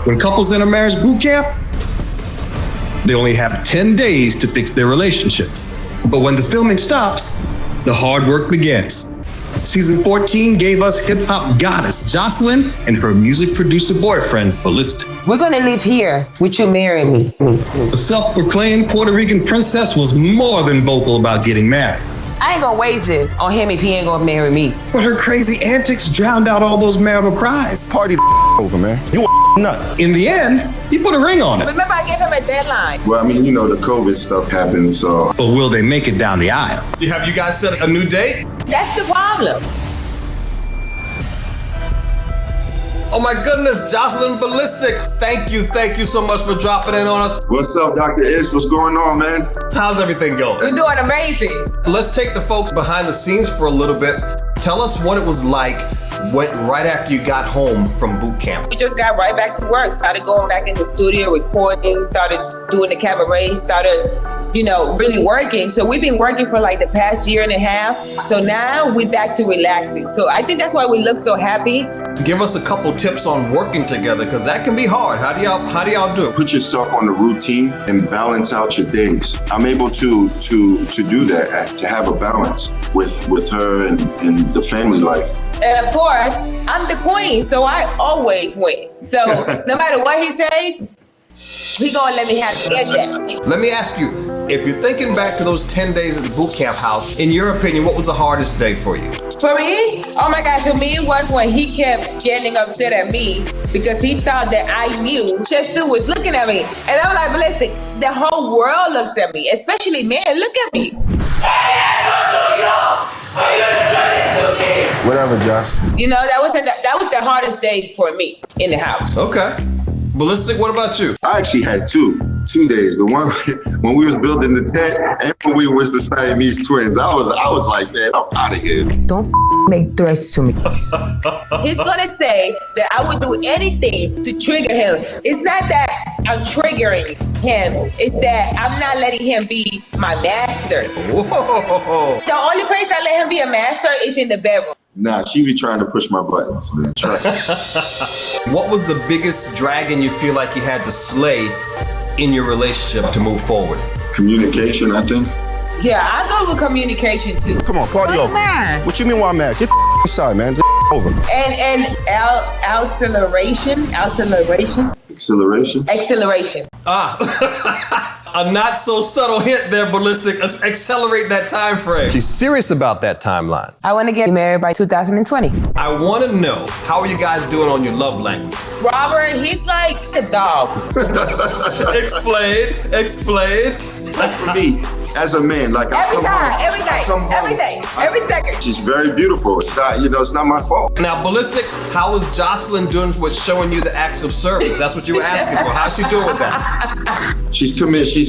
When couples enter marriage boot camp, they only have 10 days to fix their relationships. But when the filming stops, the hard work begins. Season 14 gave us hip-hop goddess Joseline and her music producer boyfriend, Ballistic. We're gonna live here. Would you marry me? The self-proclaimed Puerto Rican princess was more than vocal about getting married. I ain't gonna waste it on him if he ain't gonna marry me. But her crazy antics drowned out all those marital cries. Party the over, man. You a nut. In the end, he put a ring on it. Remember, I gave him a deadline. Well, I mean, the COVID stuff happened, so. But will they make it down the aisle? Have you guys set a new date? That's the problem. Oh my goodness, Joseline and Ballistic. Thank you so much for dropping in on us. What's up, Dr. Ish? What's going on, man? How's everything going? We're doing amazing. Let's take the folks behind the scenes for a little bit. Tell us what it was like right after you got home from boot camp. We just got right back to work, started going back in the studio, recording, started doing the cabaret, started, really working. So we've been working for like the past year and a half. So now we're back to relaxing. So I think that's why we look so happy. Give us a couple tips on working together, because that can be hard. How do y'all do it? Put yourself on the routine and balance out your days. I'm able to do that, to have a balance with her and the family life. And of course, I'm the queen, so I always win. So no matter what he says, he gonna let me have that. Let me ask you, if you're thinking back to those 10 days at the boot camp house, in your opinion, what was the hardest day for you? For me? Oh my gosh, for me it was when he kept getting upset at me because he thought that I knew Chester was looking at me. And I was like, Ballistic, the whole world looks at me, especially men, look at me. Whatever, Josh. That was the hardest day for me in the house. Okay. Ballistic, what about you? I actually had two days. The one when we was building the tent and when we was the Siamese twins. I was like, man, I'm out of here. Don't make threats to me. He's gonna say that I would do anything to trigger him. It's not that I'm triggering him. It's that I'm not letting him be my master. Whoa. The only place I let him be a master is in the bedroom. Nah, she be trying to push my buttons, man. Trust me. What was the biggest dragon you feel like you had to slay in your relationship to move forward? Communication, I think. Yeah, I go with communication too. Come on, party over. Man. What you mean why I'm mad? Get inside, man. Over. And acceleration. A not so subtle hint there, Ballistic. Let's accelerate that time frame. She's serious about that timeline. I want to get married by 2020. I want to know, how are you guys doing on your love language? Robert, he's like a dog. Explain. Like for me, as a man, like every day, every second. She's very beautiful. It's not, it's not my fault. Now, Ballistic, how is Joseline doing with showing you the acts of service? That's what you were asking for. How's she doing with that? She's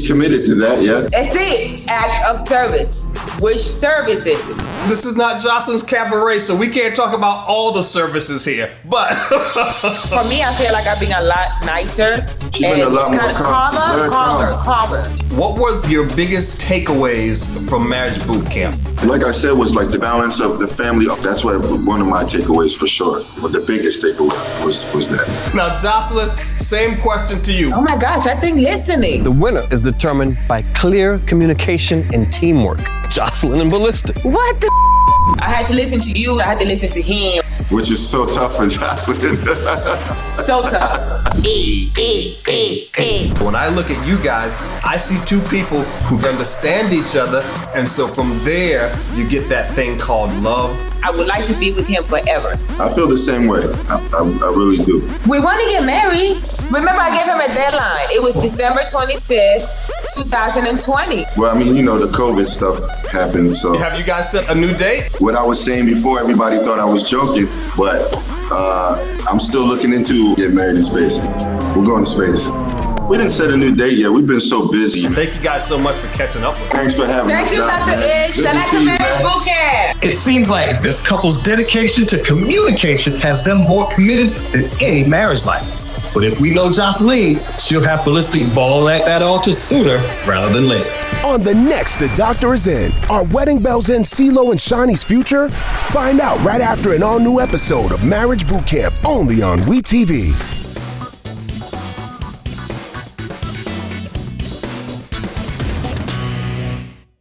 committed to that, yeah. That's it. Act of service. Which service is it? This is not Joseline's cabaret, so we can't talk about all the services here. But for me, I feel like I've been a lot nicer. She's been a lot more calmer. What was your biggest takeaways from marriage boot camp? Like I said, was like the balance of the family. That's what one of my takeaways for sure. But the biggest takeaway was that. Now, Joseline, same question to you. Oh my gosh, I think listening. The winner is determined by clear communication and teamwork. Joseline and Ballistic. What the? I had to listen to you. I had to listen to him. Which is so tough for Joseline. So tough. When I look at you guys, I see two people who understand each other, and so from there, you get that thing called love. I would like to be with him forever. I feel the same way. I really do. We want to get married. Remember, I gave him a deadline. It was December 25th, 2020. Well, I mean, the COVID stuff happened, so. Have you guys set a new date? What I was saying before, everybody thought I was joking, but I'm still looking into getting married in space. We're going to space. We didn't set a new date yet. We've been so busy. Thank you guys so much for catching up with us. Thanks for having us. Thank you, Dr. Ish. Shout out to Marriage Boot Camp. It seems like this couple's dedication to communication has them more committed than any marriage license. But if we know Joseline, she'll have Ballistic ball at that altar sooner rather than later. On the next The Doctor Is In, are wedding bells in CeeLo and Shani's future? Find out right after an all-new episode of Marriage Boot Camp, only on WeTV.